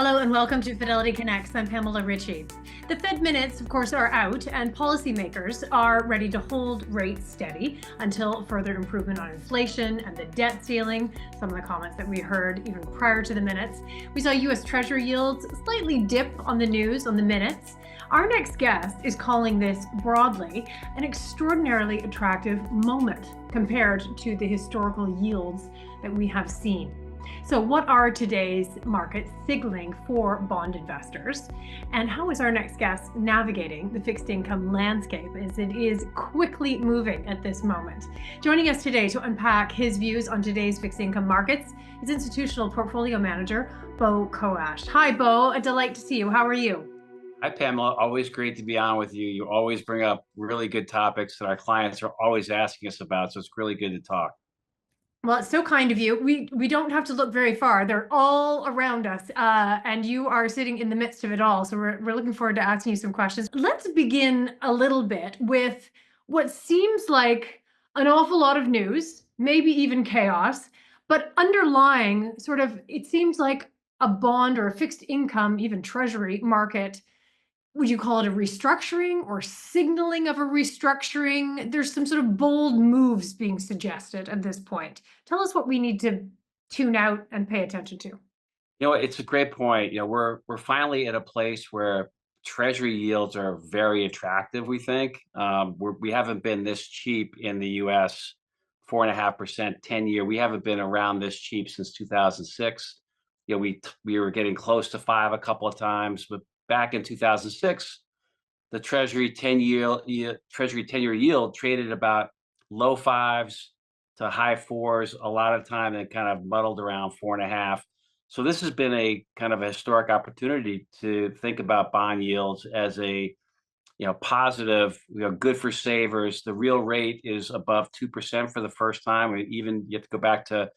Hello and welcome to Fidelity Connects. I'm Pamela Ritchie. The Fed minutes, of course, are out and policymakers are ready to hold rates steady until further improvement on inflation and the debt ceiling. Some of the comments that we heard even prior to the minutes. We saw U.S. Treasury yields slightly dip on the news on the minutes. Our next guest is calling this broadly an extraordinarily attractive moment compared to the historical yields that we have seen. So what are today's markets signaling for bond investors? And how is our next guest navigating the fixed income landscape as it is quickly moving at this moment? Joining us today to unpack his views on today's fixed income markets is institutional portfolio manager, Beau Coash. Hi, Beau. A delight to see you. How are you? Hi, Pamela. Always great to be on with you. You always bring up really good topics that our clients are always asking us about. So it's really good to talk. Well, it's so kind of you. We don't have to look very far. They're all around us, and you are sitting in the midst of it all. So we're looking forward to asking you some questions. Let's begin a little bit with what seems like an awful lot of news, maybe even chaos, but underlying sort of it seems like a bond or a fixed income, even treasury market. Would you call it a restructuring or signaling of a restructuring? There's some sort of bold moves being suggested at this point. Tell us what we need to tune out and pay attention to. It's a great point. We're finally at a place where treasury yields are very attractive, we think. We haven't been this cheap in the US, 4.5%, 10-year. We haven't been around this cheap since 2006. We were getting close to five a couple of times, but back in 2006, the Treasury 10-year yield traded about low fives to high fours a lot of time and kind of muddled around 4.5. So this has been a kind of a historic opportunity to think about bond yields as a positive, good for savers. The real rate is above 2% for the first time. You have to go back to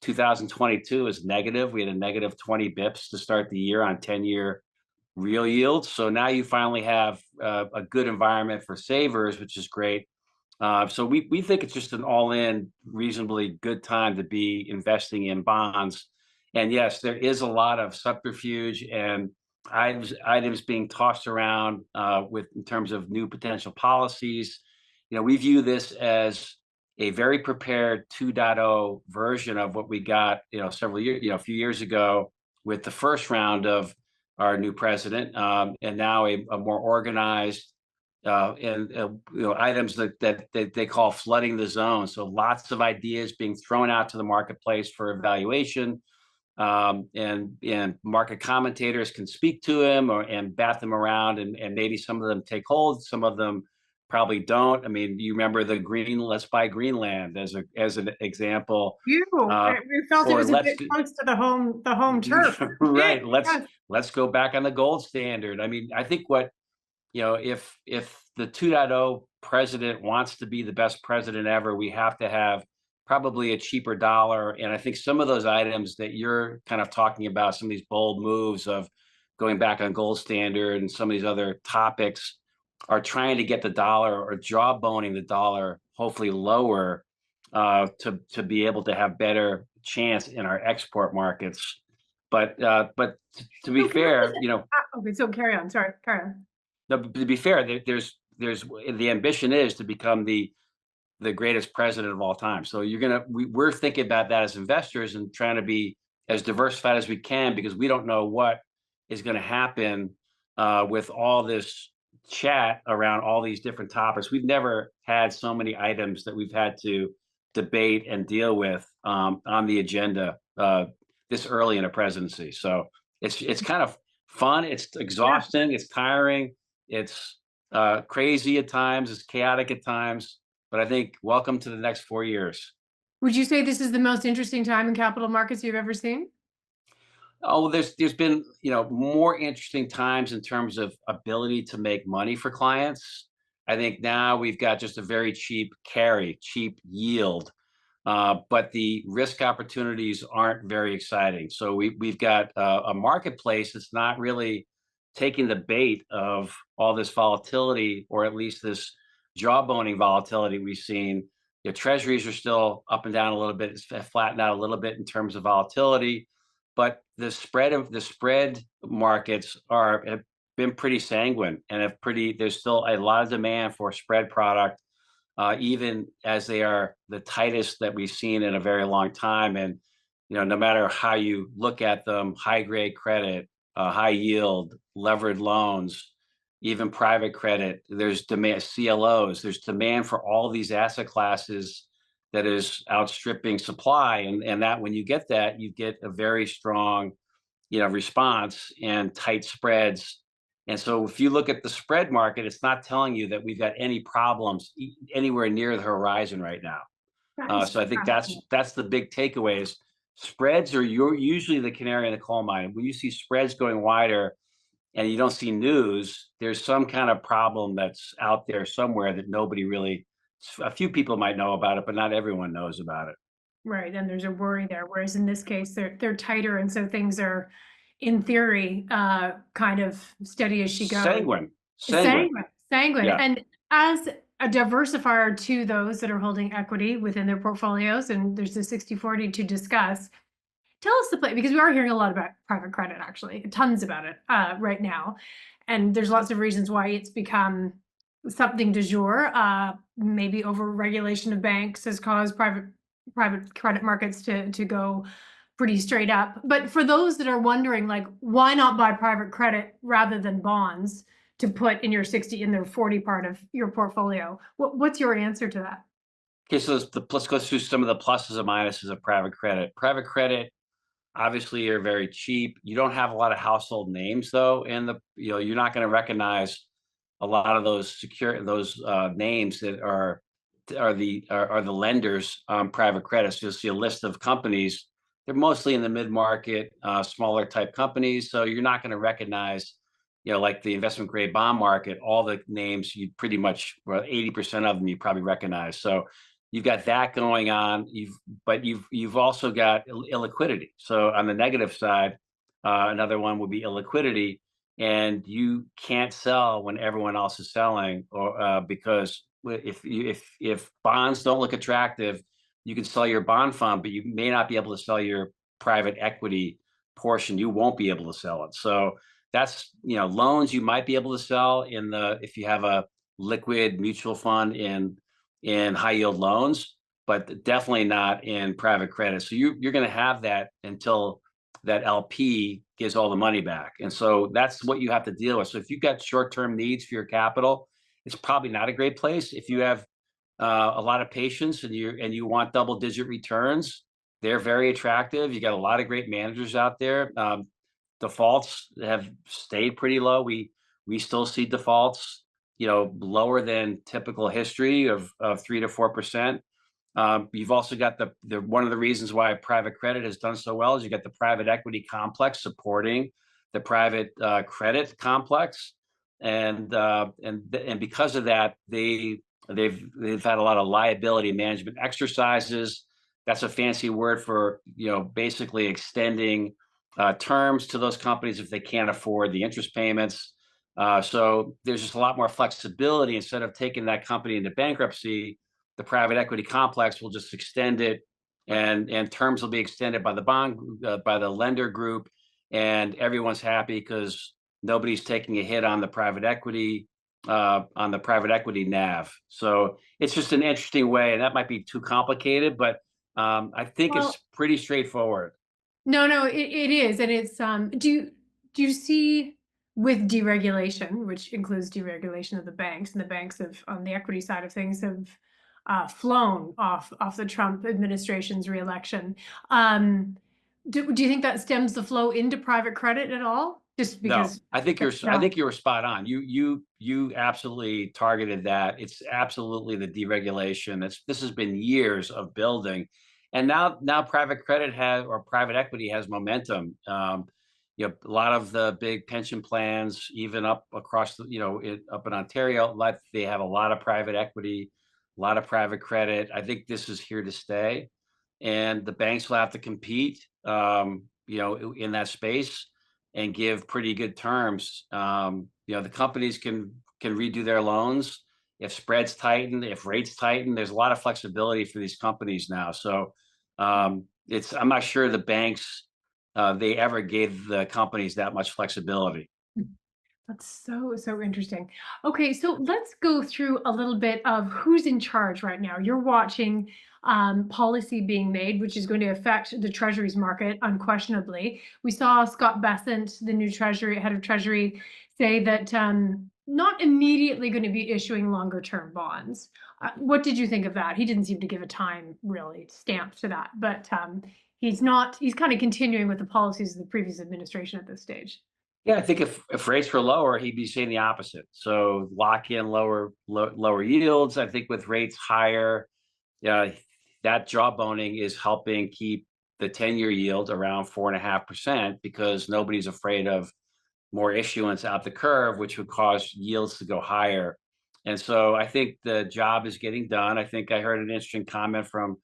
2022 is negative. We had a negative 20 bips to start the year on 10-year real yields. So now you finally have a good environment for savers, which is great. So we think it's just an all-in, reasonably good time to be investing in bonds. And yes, there is a lot of subterfuge and items being tossed around with in terms of new potential policies. We view this as a very prepared 2.0 version of what we got, several years, a few years ago with the first round of our new president, and now a more organized and items that they call flooding the zone. So lots of ideas being thrown out to the marketplace for evaluation, and market commentators can speak to them and bat them around, and maybe some of them take hold, some of them probably don't. I mean, you remember the let's buy Greenland as an example. We felt it Or was a let's bit close to the home turf. right. Yes. Let's go back on the gold standard. I mean, I think if the 2.0 president wants to be the best president ever, we have to have probably a cheaper dollar. And I think some of those items that you're kind of talking about, some of these bold moves of going back on gold standard and some of these other topics are trying to get the dollar or jawboning the dollar, hopefully lower, to be able to have better chance in our export markets. But to be So can I fair, just okay, so carry on. Sorry, carry on. no, but to be fair, there's the ambition is to become the greatest president of all time. So we're thinking about that as investors and trying to be as diversified as we can because we don't know what is going to happen with all this chat around all these different topics. We've never had so many items that we've had to debate and deal with on the agenda this early in a presidency. So it's kind of fun. It's exhausting. It's tiring. It's crazy at times. It's chaotic at times. But I think welcome to the next 4 years. Would you say this is the most interesting time in capital markets you've ever seen? Oh, there's been more interesting times in terms of ability to make money for clients. I think now we've got just a very cheap carry, cheap yield, but the risk opportunities aren't very exciting. So we've got a marketplace that's not really taking the bait of all this volatility, or at least this jawboning volatility we've seen. Treasuries are still up and down a little bit. It's flattened out a little bit in terms of volatility. but the spread markets have been pretty sanguine and there's still a lot of demand for spread product, even as they are the tightest that we've seen in a very long time. And no matter how you look at them, high grade credit, high yield, levered loans, even private credit, there's demand, CLOs, there's demand for all these asset classes that is outstripping supply. And that when you get that, you get a very strong, response and tight spreads. And so if you look at the spread market, it's not telling you that we've got any problems anywhere near the horizon right now. That is So I think fascinating. that's the big takeaways. Spreads are usually the canary in the coal mine. When you see spreads going wider and you don't see news, there's some kind of problem that's out there somewhere that nobody really, a few people might know about it, but not everyone knows about it. Right, and there's a worry there, whereas in this case, they're tighter, and so things are, in theory, kind of steady as she goes. Sanguine, sanguine. Sanguine, sanguine, Yeah. and as a diversifier to those that are holding equity within their portfolios, and there's a 60/40 to discuss, tell us the play, because we are hearing a lot about private credit, actually, tons about it, right now, and there's lots of reasons why it's become something du jour. Maybe over-regulation of banks has caused private credit markets to go pretty straight up. But for those that are wondering, like, why not buy private credit rather than bonds to put in your 60 in their 40 part of your portfolio? What's your answer to that? Okay, so let's go through some of the pluses and minuses of private credit. Private credit, obviously, you're very cheap. You don't have a lot of household names though, and you're not going to recognize a lot of those names that are the lenders on private credit. So you'll see a list of companies. They're mostly in the mid market, smaller type companies. So you're not going to recognize, like the investment grade bond market. All the names you pretty much, well, 80% of them you probably recognize. So you've got that going on. You've also got illiquidity. So on the negative side, another one would be illiquidity, and you can't sell when everyone else is selling, or because if bonds don't look attractive, you can sell your bond fund, but you may not be able to sell your private equity portion. You won't be able to sell it. So that's loans you might be able to sell if you have a liquid mutual fund in high yield loans, but definitely not in private credit. So you're going to have that until that LP gives all the money back. And so that's what you have to deal with. So if you've got short-term needs for your capital, it's probably not a great place. If you have a lot of patience and you want double-digit returns, they're very attractive. You got a lot of great managers out there. Defaults have stayed pretty low. We still see defaults, lower than typical history of 3 to 4%. You've also got the one of the reasons why private credit has done so well is you got the private equity complex supporting the private credit complex, and because of that, they've had a lot of liability management exercises. That's a fancy word for basically extending terms to those companies if they can't afford the interest payments. So there's just a lot more flexibility. Instead of taking that company into bankruptcy, the private equity complex will just extend it, and terms will be extended by by the lender group, and everyone's happy because nobody's taking a hit on the private equity NAV. So it's just an interesting way, and that might be too complicated, but I think Well, it's pretty straightforward. no, it is, and it's do you see, with deregulation, which includes deregulation of the banks, and the banks have, on the equity side of things, have flown off the Trump administration's reelection. Do you think that stems the flow into private credit at all? Just No, because I no. think you were spot on. You absolutely targeted that. It's absolutely the deregulation. This has been years of building, and now private equity has momentum. A lot of the big pension plans, even up across up in Ontario, they have a lot of private equity, a lot of private credit. I think this is here to stay, and the banks will have to compete, in that space and give pretty good terms. The companies can redo their loans if spreads tighten, if rates tighten. There's a lot of flexibility for these companies now. So I'm not sure the banks they ever gave the companies that much flexibility. That's so interesting. Okay, so let's go through a little bit of who's in charge right now. You're watching policy being made, which is going to affect the Treasuries market unquestionably. We saw Scott Bessent, the new Treasury head of Treasury, say that not immediately going to be issuing longer term bonds. What did you think of that? He didn't seem to give a time really stamped to that, but he's not. He's kind of continuing with the policies of the previous administration at this stage. Yeah, I think if rates were lower, he'd be saying the opposite. So lock in lower yields. I think with rates higher, yeah, that jawboning is helping keep the 10-year yield around 4.5% because nobody's afraid of more issuance out the curve, which would cause yields to go higher. And so I think the job is getting done. I think I heard an interesting comment from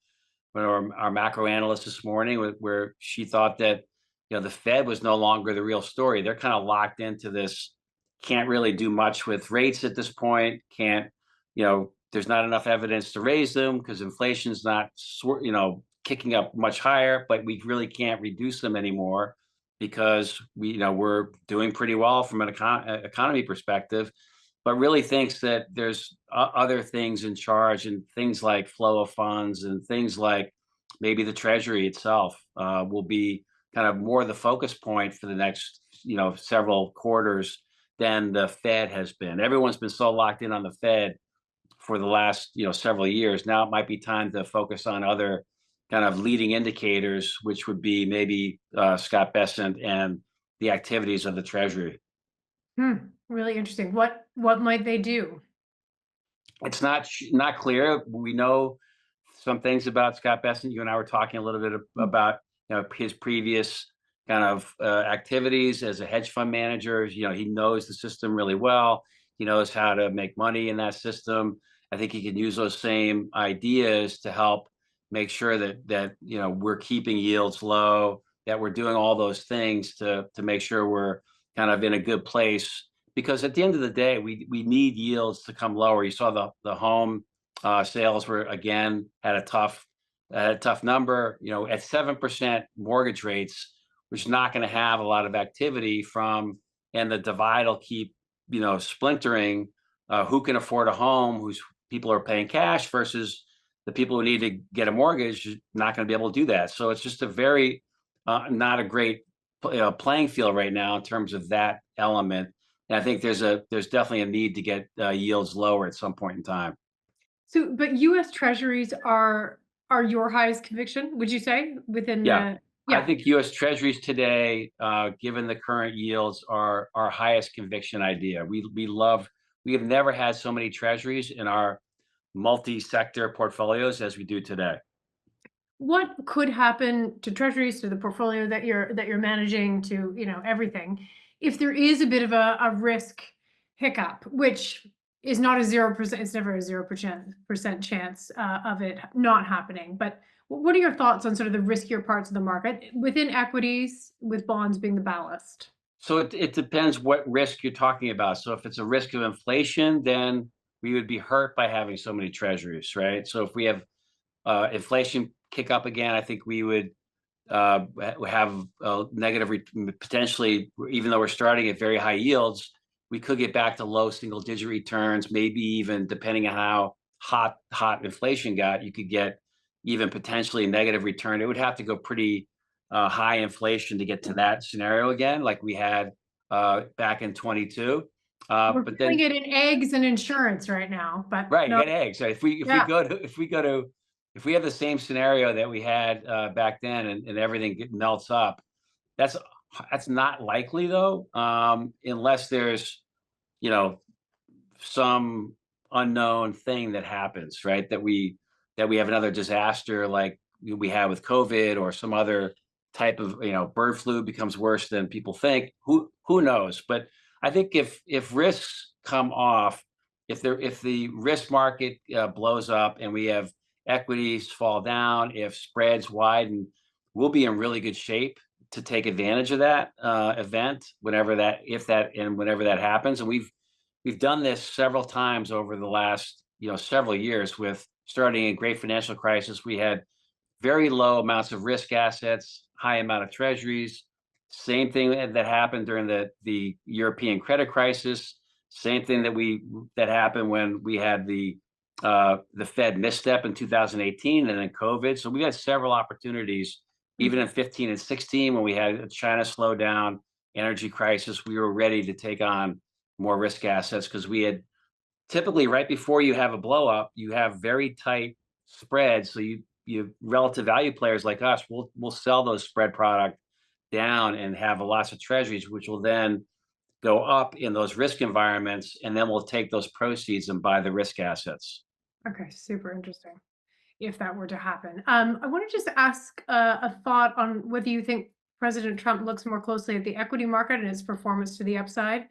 one of our macro analysts this morning where she thought that the Fed was no longer the real story. They're kind of locked into this, can't really do much with rates at this point. Can't, there's not enough evidence to raise them because inflation's not kicking up much higher, but we really can't reduce them anymore because we're doing pretty well from an economy perspective, but really thinks that there's other things in charge, and things like flow of funds and things like maybe the Treasury itself will be kind of more the focus point for the next several quarters than the Fed has been. Everyone's been so locked in on the Fed for the last several years. Now it might be time to focus on other kind of leading indicators, which would be maybe Scott Bessent and the activities of the Treasury. Really interesting. What might they do? It's not clear. We know some things about Scott Bessent. You and I were talking a little bit Mm. about his previous kind of activities as a hedge fund manager. He knows the system really well. He knows how to make money in that system. I think he can use those same ideas to help make sure that we're keeping yields low, that we're doing all those things to make sure we're kind of in a good place. Because at the end of the day, we need yields to come lower. You saw the home sales were again had a tough number. At 7% mortgage rates, which is not going to have a lot of activity from, and the divide will keep splintering. Who can afford a home? Who's people are paying cash versus the people who need to get a mortgage not going to be able to do that. So it's just a very not a great playing field right now in terms of that element. And I think there's definitely a need to get yields lower at some point in time. So, but U.S. Treasuries are your highest conviction, would you say, within Yeah, the I yeah. think U.S. Treasuries today, given the current yields, are our highest conviction idea. We have never had so many Treasuries in our multi-sector portfolios as we do today. What could happen to treasuries, to the portfolio that you're managing, to everything, if there is a bit of a risk hiccup, which is not a 0%, it's never a 0% chance of it not happening. But what are your thoughts on sort of the riskier parts of the market within equities, with bonds being the ballast? So it depends what risk you're talking about. So if it's a risk of inflation, then we would be hurt by having so many Treasuries, right? So if we have inflation kick up again, I think we would have negative potentially, even though we're starting at very high yields, we could get back to low single digit returns, maybe even depending on how hot inflation got, you could get even potentially negative return. It would have to go pretty high inflation to get to that scenario again, like we had back in 22. We're But feeling then, it in eggs and insurance right now, but right, no, get eggs. So yeah. if we have the same scenario that we had back then, and everything melts up, that's that's not likely though, unless there's you know some unknown thing that happens, right? That we have another disaster like we had with COVID, or some other type of bird flu becomes worse than people think. Who knows? But I think if risks come off, if the risk market blows up and we have equities fall down, if spreads widen, we'll be in really good shape to take advantage of that event whenever that happens. And we've done this several times over the last several years. With starting a great financial crisis, we had very low amounts of risk assets, high amount of treasuries. Same thing that happened during the European credit crisis. Same thing that happened when we had the Fed misstep in 2018 and then COVID. So we had several opportunities, even in 15 and 16, when we had China slow down, energy crisis. We were ready to take on more risk assets because we had typically right before you have a blow up, you have very tight spreads. So you relative value players like us will sell those spread product down and have lots of treasuries, which will then go up in those risk environments, and then we'll take those proceeds and buy the risk assets. Okay, super interesting. If that were to happen, I want to just ask a thought on whether you think President Trump looks more closely at the equity market and its performance to the upside,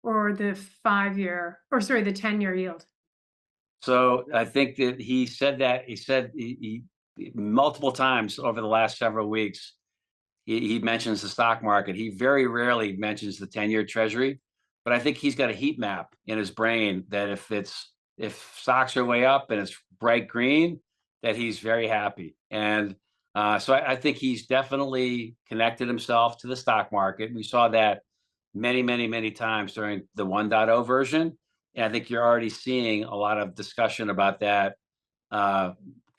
or the 5-year, or sorry, the 10-year yield. So I think that he said multiple times over the last several weeks. He mentions the stock market. He very rarely mentions the 10-year treasury, but I think he's got a heat map in his brain that if stocks are way up and it's bright green, that he's very happy. And so I think he's definitely connected himself to the stock market. We saw that many, many, many times during the 1.0 version. And I think you're already seeing a lot of discussion about that uh,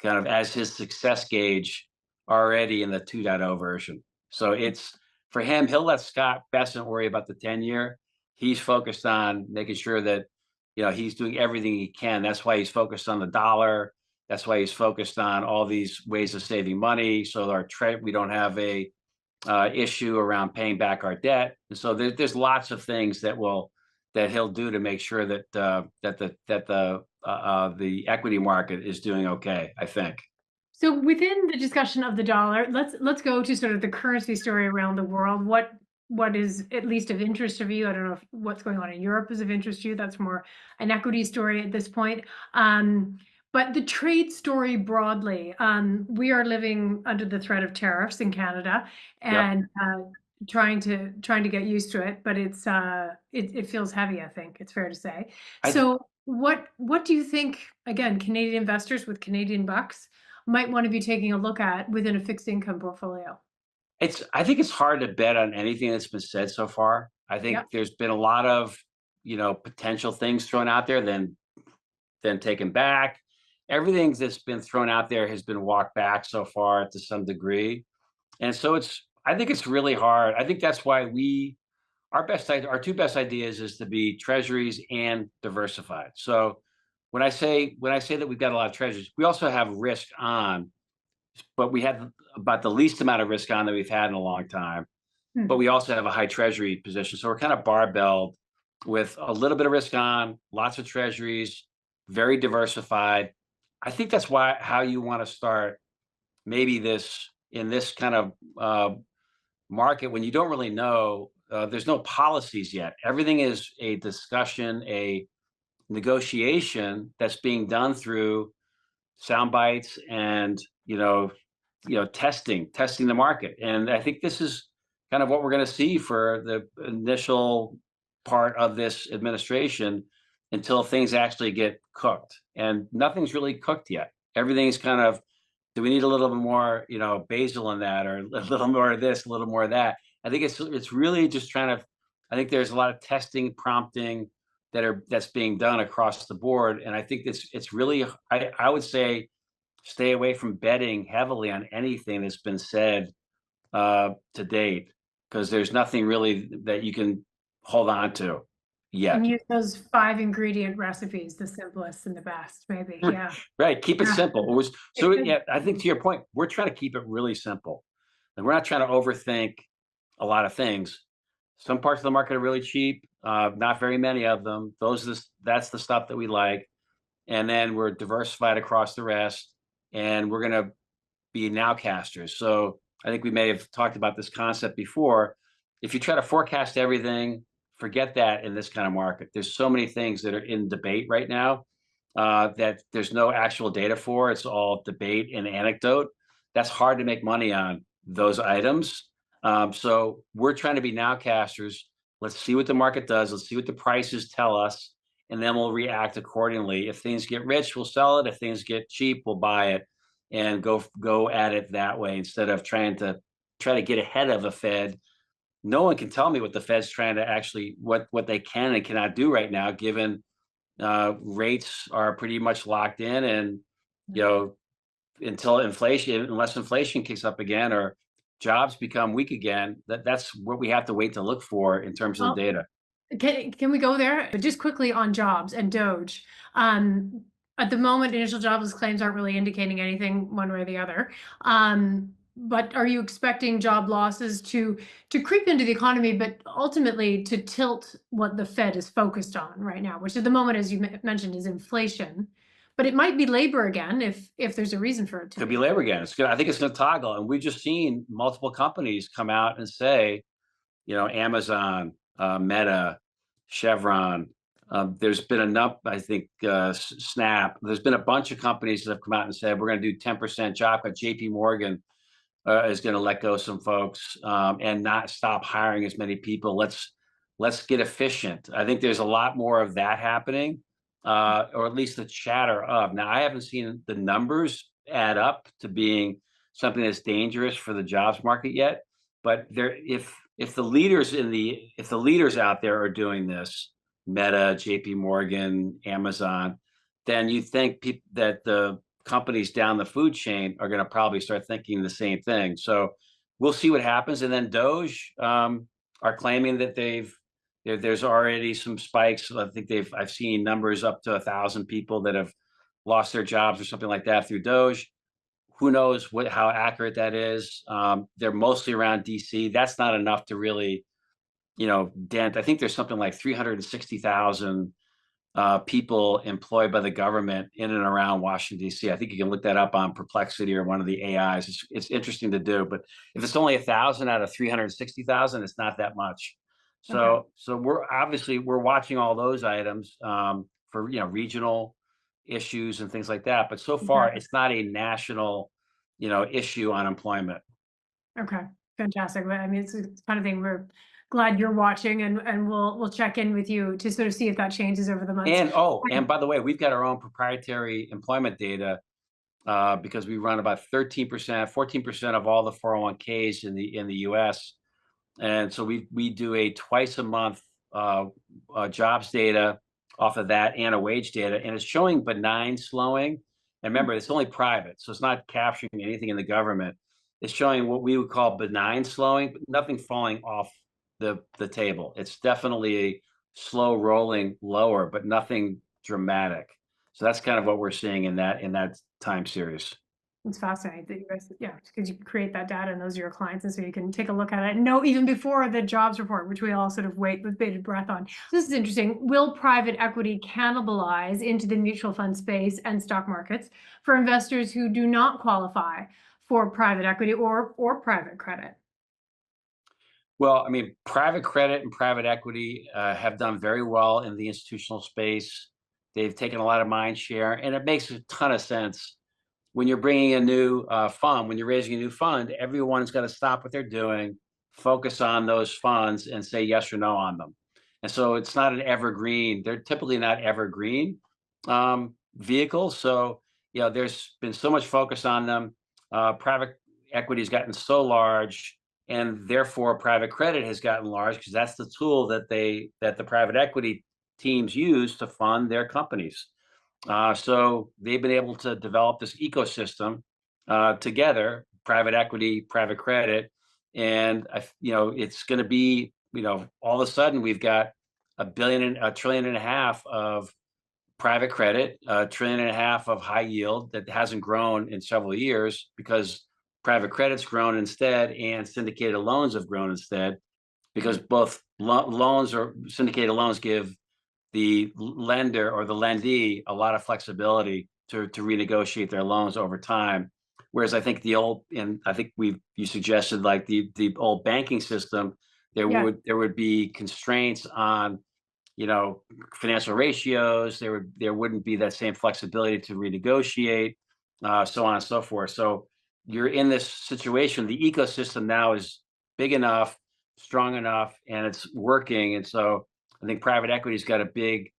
kind of as his success gauge already in the 2.0 version. So it's for him, he'll let Scott Bessent worry about the 10-year. He's focused on making sure that, he's doing everything he can. That's why he's focused on the dollar. That's why he's focused on all these ways of saving money. So we don't have a issue around paying back our debt. And so there's lots of things that he'll do to make sure that the equity market is doing okay, I think. So within the discussion of the dollar, let's go to sort of the currency story around the world. What is at least of interest of you? I don't know if what's going on in Europe is of interest to you. That's more an equity story at this point. But the trade story broadly, we are living under the threat of tariffs in Canada, Yep. and trying to get used to it. But it feels heavy. I think it's fair to say. I So what do you think? Again, Canadian investors with Canadian bucks might want to be taking a look at within a fixed income portfolio. I think it's hard to bet on anything that's been said so far. I think Yep. there's been a lot of, potential things thrown out there, then taken back. Everything that's been thrown out there has been walked back so far to some degree. And so I think it's really hard. I think that's why our two best ideas is to be treasuries and diversified. So when I say that we've got a lot of treasuries, we also have risk on, but we have about the least amount of risk on that we've had in a long time. But Hmm. we also have a high treasury position. So we're kind of barbelled with a little bit of risk on, lots of treasuries, very diversified. I think that's how you want to start maybe this kind of market when you don't really know. There's no policies yet. Everything is a discussion, a negotiation that's being done through sound bites and testing the market. And I think this is kind of what we're going to see for the initial part of this administration until things actually get cooked. And nothing's really cooked yet. Everything's kind of, do we need a little bit more, basil in that, or a little more of this, a little more of that? I think it's really just trying to. I think there's a lot of testing, prompting that's being done across the board, and I think it's really. I would say stay away from betting heavily on anything that's been said to date, because there's nothing really that you can hold on to And yet. use those 5 ingredient recipes, the simplest and the best, maybe. Yeah. Right, keep it Yeah. simple. So yeah, I think to your point, we're trying to keep it really simple, and we're not trying to overthink a lot of things. Some parts of the market are really cheap, not very many of them. That's the stuff that we like, and then we're diversified across the rest, and we're going to be nowcasters. So I think we may have talked about this concept before. If you try to forecast everything, forget that in this kind of market. There's so many things that are in debate right now that there's no actual data for. It's all debate and anecdote. That's hard to make money on those items. So we're trying to be nowcasters. Let's see what the market does. Let's see what the prices tell us, and then we'll react accordingly. If things get rich, we'll sell it. If things get cheap, we'll buy it. and go at it that way instead of try to get ahead of the Fed. No one can tell me what the Fed's trying to actually what they can and cannot do right now, given rates are pretty much locked in, and you know unless inflation kicks up again or jobs become weak again, that's what we have to wait to look for in terms of the Well, data. can we go there? But just quickly on jobs and Doge. Um, at the moment, initial jobless claims aren't really indicating anything one way or the other. But are you expecting job losses to creep into the economy, but ultimately to tilt what the Fed is focused on right now, which at the moment, as you mentioned, is inflation. But it might be labor again if there's a reason for it to Could be be. labor again. I think it's going to toggle, and we've just seen multiple companies come out and say, Amazon, Meta, Chevron. There's been enough, I think, Snap. There's been a bunch of companies that have come out and said we're going to do 10% job cut. JP Morgan is going to let go some folks, and not stop hiring as many people. Let's get efficient. I think there's a lot more of that happening, or at least the chatter of. Now, I haven't seen the numbers add up to being something that's dangerous for the jobs market yet. But if the leaders out there are doing this, Meta, JP Morgan, Amazon, then you think that the companies down the food chain are going to probably start thinking the same thing. So we'll see what happens. And then Doge are claiming that there's already some spikes. I think I've seen numbers up to 1,000 people that have lost their jobs or something like that through Doge. Who knows how accurate that is? They're mostly around DC. That's not enough to really, dent. I think there's something like 360,000 people employed by the government in and around Washington, D.C. I think you can look that up on Perplexity or one of the AIs. It's interesting to do, but if it's only 1,000 out of 360,000, it's not that much. Okay. So we're watching all those items for regional issues and things like that. But so far, Exactly. it's not a national issue on employment. Okay, fantastic. But I mean, it's the kind of thing we're glad you're watching, and we'll check in with you to sort of see if that changes over the months. And by the way, we've got our own proprietary employment data because we run about 13%, 14% of all the 401ks in the U.S. And so we do a twice a month jobs data off of that and a wage data, and it's showing benign slowing. And remember, it's only private, so it's not capturing anything in the government. It's showing what we would call benign slowing, but nothing falling off the table. It's definitely a slow rolling lower, but nothing dramatic. So that's kind of what we're seeing in that time series. It's fascinating that you guys, yeah, because you create that data and those are your clients, and so you can take a look at it and know even before the jobs report, which we all sort of wait with bated breath on. So this is interesting. Will private equity cannibalize into the mutual fund space and stock markets for investors who do not qualify for private equity or private credit? Well, I mean, private credit and private equity have done very well in the institutional space. They've taken a lot of mind share, and it makes a ton of sense when you're bringing a new fund, when you're raising a new fund. Everyone's got to stop what they're doing, focus on those funds, and say yes or no on them. And so it's not an evergreen. They're typically not evergreen vehicles. So there's been so much focus on them. Private equity has gotten so large, and therefore private credit has gotten large because that's the tool that the private equity teams use to fund their companies. So they've been able to develop this ecosystem together, private equity, private credit, and it's going to be, all of a sudden we've got a trillion and a half of private credit, a trillion and a half of high yield that hasn't grown in several years because private credit's grown instead and syndicated loans have grown instead because both loans or syndicated loans give the lender or the lendee a lot of flexibility to renegotiate their loans over time. Whereas I think I think you suggested like the old banking system, Yeah. there would be constraints on financial ratios. There wouldn't be that same flexibility to renegotiate, so on and so forth. So you're in this situation. The ecosystem now is big enough, strong enough, and it's working. And so I think private equity's got a big,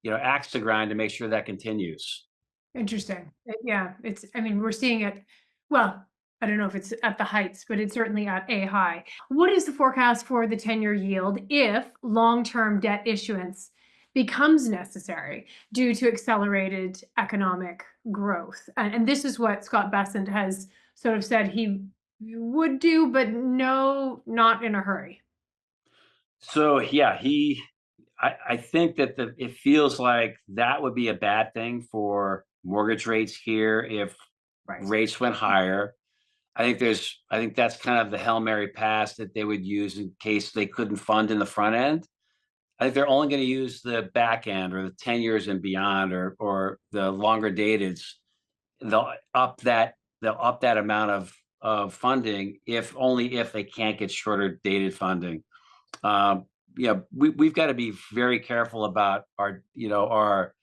axe to grind to make sure that continues. Interesting. Yeah, I mean, we're seeing it, well, I don't know if it's at the heights, but it's certainly at a high. What is the forecast for the 10-year yield if long-term debt issuance becomes necessary due to accelerated economic growth? And this is what Scott Bessent has sort of said he would do, but no, not in a hurry. So yeah, I think that it feels like that would be a bad thing for mortgage rates here if Right. rates went higher. I think that's kind of the Hail Mary pass that they would use in case they couldn't fund in the front end. I think they're only going to use the back end or the 10 years and beyond or the longer dateds. They'll up that they'll up that amount of funding if only if they can't get shorter dated funding. Um, we've got to be very careful about our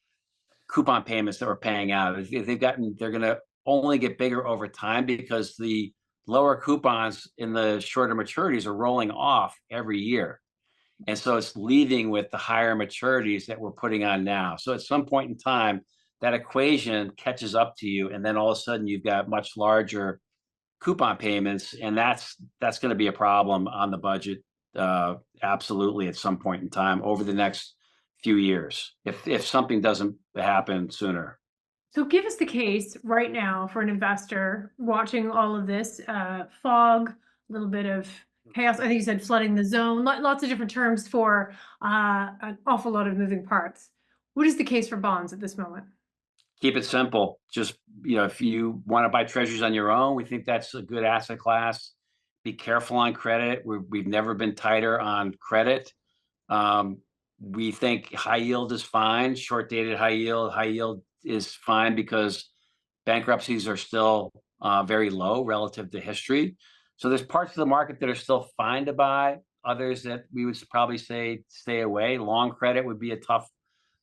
coupon payments that we're paying out. If they're going to only get bigger over time because the lower coupons in the shorter maturities are rolling off every year. And so it's leaving with the higher maturities that we're putting on now. So at some point in time, that equation catches up to you, and then all of a sudden you've got much larger coupon payments, and that's going to be a problem on the budget, absolutely, at some point in time over the next few years if something doesn't happen sooner. So give us the case right now for an investor watching all of this fog, a little bit of chaos. I think you said flooding the zone, lots of different terms for an awful lot of moving parts. What is the case for bonds at this moment? Keep it simple. Just, if you want to buy treasuries on your own, we think that's a good asset class. Be careful on credit. We've never been tighter on credit. Um, we think high yield is fine. Short dated high yield is fine because bankruptcies are still very low relative to history. So there's parts of the market that are still fine to buy. Others that we would probably say stay away. Long credit would be a tough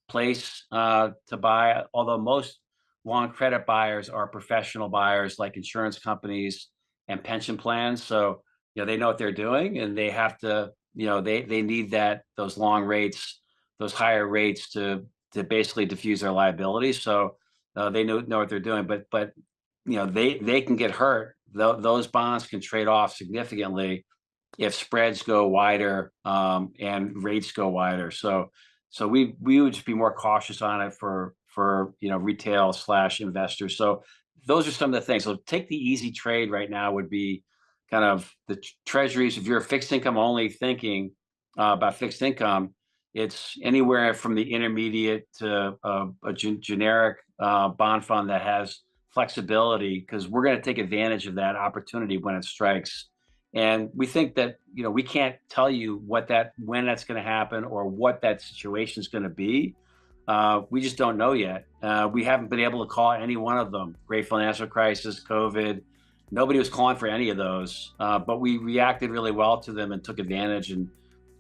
place to buy, although most long credit buyers are professional buyers like insurance companies and pension plans. So, they know what they're doing and they have to, they need those long rates, those higher rates to basically diffuse their liabilities. So they know what they're doing, but they can get hurt. Those bonds can trade off significantly if spreads go wider and rates go wider. So we would just be more cautious on it for retail / investors. So those are some of the things. So take the easy trade right now would be kind of the treasuries. If you're fixed income only thinking about fixed income, it's anywhere from the intermediate to a generic bond fund that has flexibility because we're going to take advantage of that opportunity when it strikes. And we think that, we can't tell you when that's going to happen or what that situation is going to be. We just don't know yet. We haven't been able to call any one of them. Great financial crisis, COVID. Nobody was calling for any of those, but we reacted really well to them and took advantage and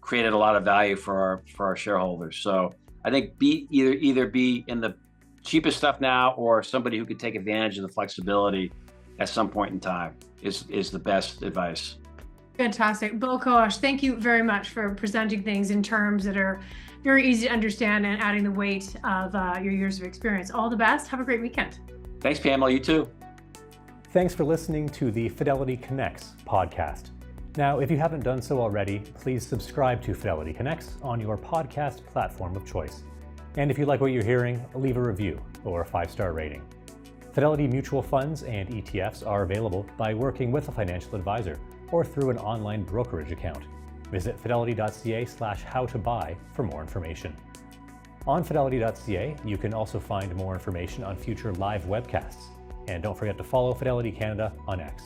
created a lot of value for our shareholders. So I think either be in the cheapest stuff now or somebody who could take advantage of the flexibility at some point in time is the best advice. Fantastic. Beau Coash, thank you very much for presenting things in terms that are very easy to understand and adding the weight of your years of experience. All the best. Have a great weekend. Thanks, Pamela. You too. Thanks for listening to the Fidelity Connects podcast. Now, if you haven't done so already, please subscribe to Fidelity Connects on your podcast platform of choice. And if you like what you're hearing, leave a review or a 5-star rating. Fidelity mutual funds and ETFs are available by working with a financial advisor or through an online brokerage account. Visit fidelity.ca/howtobuy for more information. On fidelity.ca, you can also find more information on future live webcasts. And don't forget to follow Fidelity Canada on X.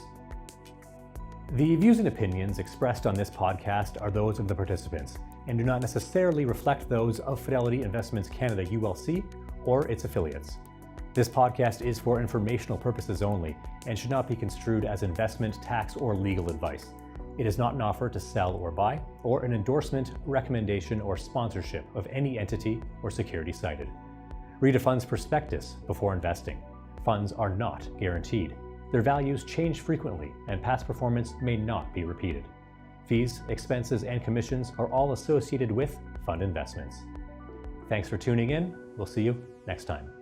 The views and opinions expressed on this podcast are those of the participants and do not necessarily reflect those of Fidelity Investments Canada ULC or its affiliates. This podcast is for informational purposes only and should not be construed as investment, tax, or legal advice. It is not an offer to sell or buy, or an endorsement, recommendation, or sponsorship of any entity or security cited. Read a fund's prospectus before investing. Funds are not guaranteed. Their values change frequently, and past performance may not be repeated. Fees, expenses, and commissions are all associated with fund investments. Thanks for tuning in. We'll see you next time.